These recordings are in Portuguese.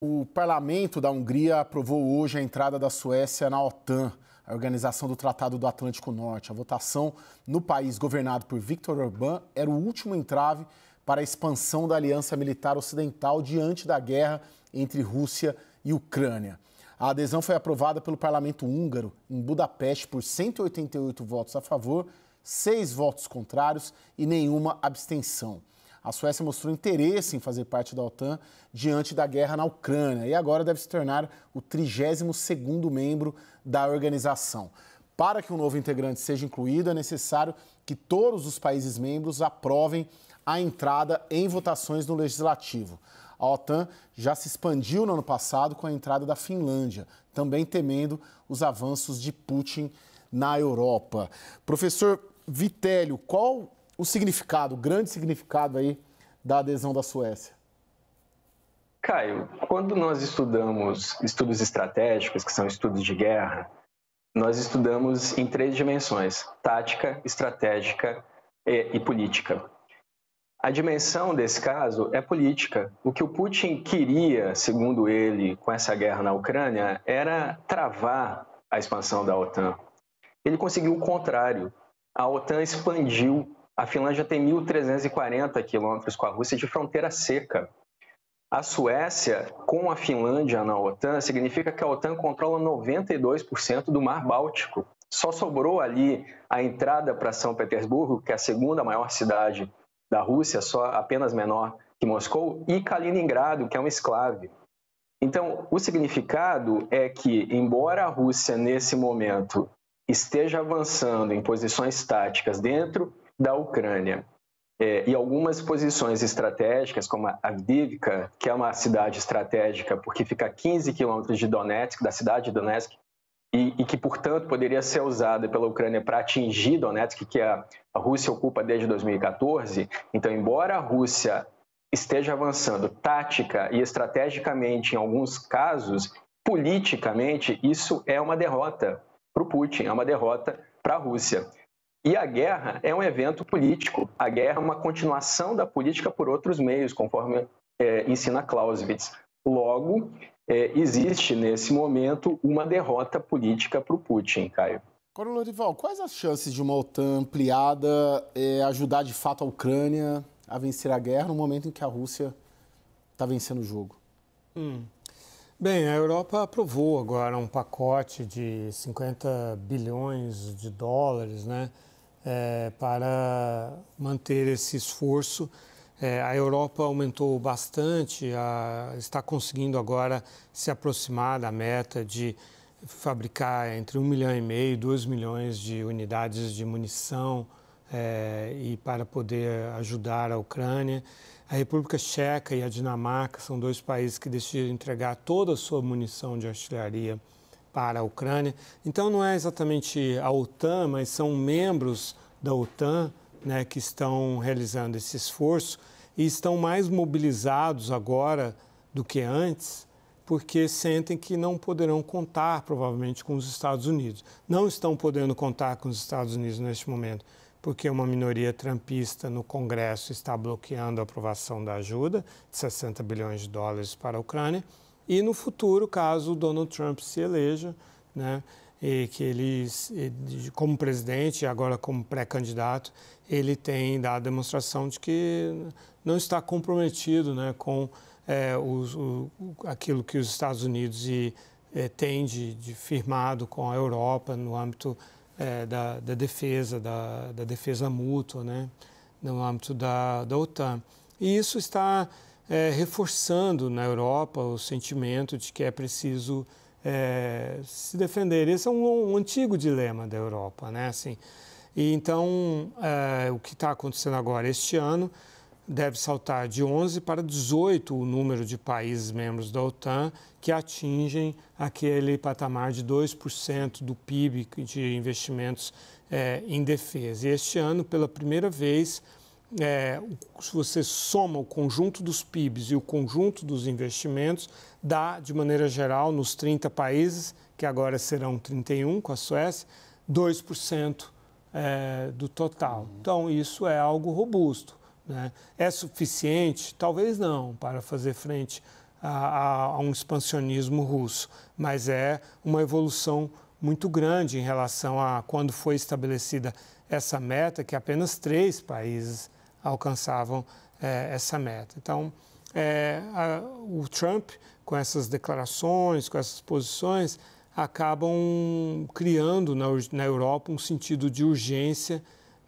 O parlamento da Hungria aprovou hoje a entrada da Suécia na OTAN, a Organização do Tratado do Atlântico Norte. A votação no país governado por Viktor Orbán era o último entrave para a expansão da aliança militar ocidental diante da guerra entre Rússia e Ucrânia. A adesão foi aprovada pelo parlamento húngaro em Budapeste por 188 votos a favor, 6 votos contrários e nenhuma abstenção. A Suécia mostrou interesse em fazer parte da OTAN diante da guerra na Ucrânia e agora deve se tornar o 32º membro da organização. Para que um novo integrante seja incluído, é necessário que todos os países membros aprovem a entrada em votações no Legislativo. A OTAN já se expandiu no ano passado com a entrada da Finlândia, também temendo os avanços de Putin na Europa. Professor Vitélio, qual o significado, o grande significado aí da adesão da Suécia? Caio, quando nós estudamos estudos estratégicos, que são estudos de guerra, nós estudamos em 3 dimensões: tática, estratégica e política. A dimensão desse caso é política. O que o Putin queria, segundo ele, com essa guerra na Ucrânia, era travar a expansão da OTAN. Ele conseguiu o contrário. A OTAN expandiu. A Finlândia tem 1.340 quilômetros com a Rússia de fronteira seca. A Suécia, com a Finlândia na OTAN, significa que a OTAN controla 92% do Mar Báltico. Só sobrou ali a entrada para São Petersburgo, que é a segunda maior cidade da Rússia, só apenas menor que Moscou, e Kaliningrado, que é um enclave. Então, o significado é que, embora a Rússia, nesse momento, esteja avançando em posições táticas dentro da Ucrânia e algumas posições estratégicas, como a Avdiivka, que é uma cidade estratégica porque fica a 15 quilômetros de Donetsk, da cidade de Donetsk, e que, portanto, poderia ser usada pela Ucrânia para atingir Donetsk, que a Rússia ocupa desde 2014. Então, embora a Rússia esteja avançando tática e estrategicamente em alguns casos, politicamente, isso é uma derrota para o Putin, é uma derrota para a Rússia. E a guerra é um evento político. A guerra é uma continuação da política por outros meios, conforme ensina Clausewitz. Logo, existe nesse momento uma derrota política para o Putin, Caio. Agora, Lorival, quais as chances de uma OTAN ampliada ajudar de fato a Ucrânia a vencer a guerra no momento em que a Rússia está vencendo o jogo? Bem, a Europa aprovou agora um pacote de 50 bilhões de dólares, né, para manter esse esforço. A Europa aumentou bastante, está conseguindo agora se aproximar da meta de fabricar entre 1,5 milhão e 2 milhões de unidades de munição e para poder ajudar a Ucrânia. A República Tcheca e a Dinamarca são 2 países que decidiram entregar toda a sua munição de artilharia para a Ucrânia. Então, não é exatamente a OTAN, mas são membros da OTAN, né, que estão realizando esse esforço e estão mais mobilizados agora do que antes, porque sentem que não poderão contar, provavelmente, com os Estados Unidos. Não estão podendo contar com os Estados Unidos neste momento, porque uma minoria trumpista no Congresso está bloqueando a aprovação da ajuda de 60 bilhões de dólares para a Ucrânia. E no futuro, caso Donald Trump se eleja, né, e que ele, como presidente e agora como pré-candidato, ele tem dado demonstração de que não está comprometido, né, com aquilo que os Estados Unidos têm de firmado com a Europa no âmbito da defesa mútua, né, no âmbito da OTAN. E isso está reforçando na Europa o sentimento de que é preciso se defender. Esse é um antigo dilema da Europa, né? Assim, e então, o que está acontecendo agora este ano deve saltar de 11 para 18 o número de países membros da OTAN que atingem aquele patamar de 2% do PIB de investimentos em defesa. E este ano, pela primeira vez, se você soma o conjunto dos PIBs e o conjunto dos investimentos, dá, de maneira geral, nos 30 países, que agora serão 31 com a Suécia, 2% do total. Então, isso é algo robusto, né? É suficiente? Talvez não, para fazer frente a um expansionismo russo, mas é uma evolução muito grande em relação a quando foi estabelecida essa meta, que apenas 3 países alcançavam essa meta. Então, o Trump, com essas declarações, com essas posições, acabam criando na Europa um sentido de urgência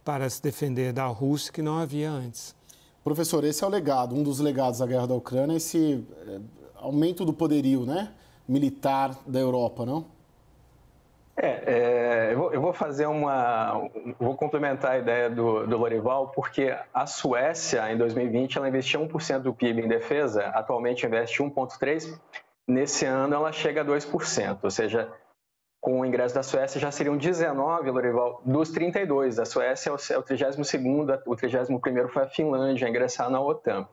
para se defender da Rússia que não havia antes. Professor, esse é o legado, um dos legados da guerra da Ucrânia, esse aumento do poderio, né, militar da Europa, não? Eu vou fazer vou complementar a ideia do Lorival, porque a Suécia, em 2020, ela investia 1% do PIB em defesa, atualmente investe 1,3%, nesse ano ela chega a 2%, ou seja, com o ingresso da Suécia já seriam 19, Lorival, dos 32. A Suécia é o 32º, o 31º foi a Finlândia a ingressar na OTAN.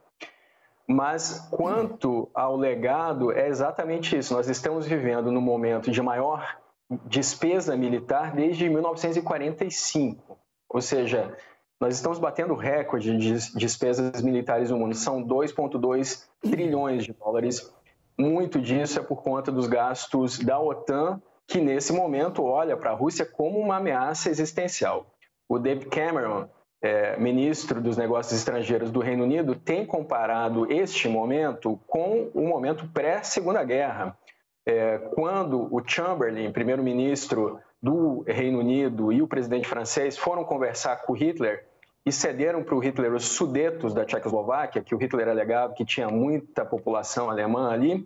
Mas quanto ao legado, é exatamente isso. Nós estamos vivendo no momento de maior despesa militar desde 1945. Ou seja, nós estamos batendo recorde de despesas militares no mundo. São 2,2 trilhões de dólares. Muito disso é por conta dos gastos da OTAN, que nesse momento olha para a Rússia como uma ameaça existencial. O David Cameron, ministro dos Negócios Estrangeiros do Reino Unido, tem comparado este momento com o momento pré-Segunda Guerra, quando o Chamberlain, primeiro-ministro do Reino Unido, e o presidente francês foram conversar com Hitler e cederam para o Hitler os Sudetos da Tchecoslováquia, que o Hitler alegava que tinha muita população alemã ali,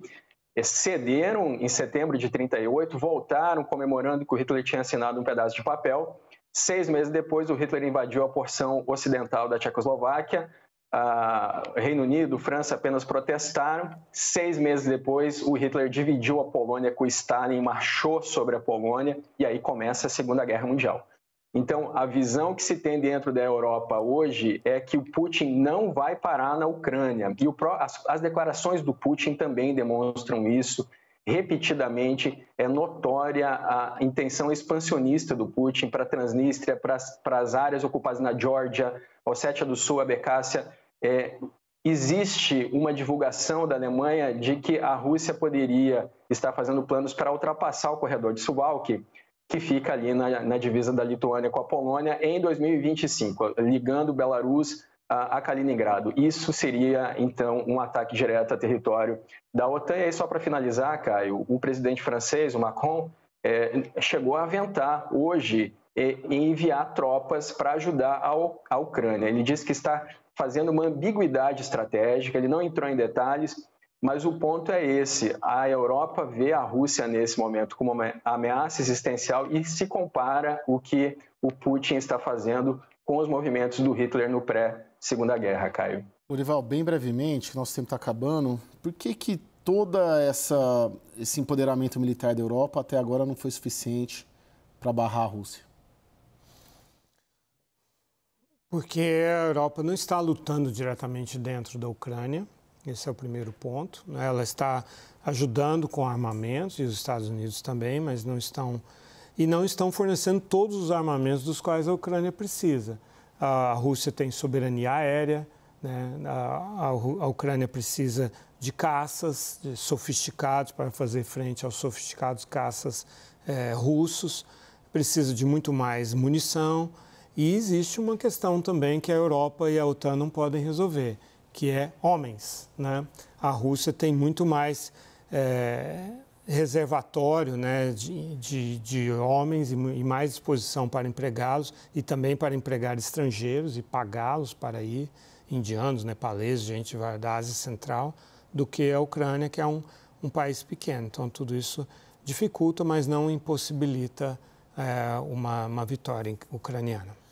cederam em setembro de 1938, voltaram comemorando que o Hitler tinha assinado um pedaço de papel. 6 meses depois, o Hitler invadiu a porção ocidental da Tchecoslováquia. Reino Unido, França apenas protestaram. 6 meses depois, o Hitler dividiu a Polônia com o Stalin, marchou sobre a Polônia e aí começa a Segunda Guerra Mundial. Então, a visão que se tem dentro da Europa hoje é que o Putin não vai parar na Ucrânia. E as declarações do Putin também demonstram isso. Repetidamente, é notória a intenção expansionista do Putin para a Transnistria, para as áreas ocupadas na Geórgia, Ossétia do Sul, Abkházia. Existe uma divulgação da Alemanha de que a Rússia poderia estar fazendo planos para ultrapassar o corredor de Suwałki, que fica ali na divisa da Lituânia com a Polônia, em 2025, ligando Belarus a Kaliningrado. Isso seria, então, um ataque direto a território da OTAN. E aí, só para finalizar, Caio, o presidente francês, o Macron, chegou a aventar hoje enviar tropas para ajudar a Ucrânia. Ele disse que está fazendo uma ambiguidade estratégica, ele não entrou em detalhes, mas o ponto é esse: a Europa vê a Rússia nesse momento como uma ameaça existencial e se compara o que o Putin está fazendo com os movimentos do Hitler no pré-Segunda Guerra, Caio. Lorival, bem brevemente, nosso tempo está acabando, por que todo esse empoderamento militar da Europa até agora não foi suficiente para barrar a Rússia? Porque a Europa não está lutando diretamente dentro da Ucrânia. Esse é o primeiro ponto. Ela está ajudando com armamentos, e os Estados Unidos também, mas não estão fornecendo todos os armamentos dos quais a Ucrânia precisa. A Rússia tem soberania aérea, né? A Ucrânia precisa de caças sofisticados para fazer frente aos sofisticados caças russos, precisa de muito mais munição, e existe uma questão também que a Europa e a OTAN não podem resolver, que é homens, né? A Rússia tem muito mais reservatório, né, de homens e mais disposição para empregá-los e também para empregar estrangeiros e pagá-los para ir, indianos, nepaleses, gente da Ásia Central, do que a Ucrânia, que é um país pequeno. Então, tudo isso dificulta, mas não impossibilita uma vitória ucraniana.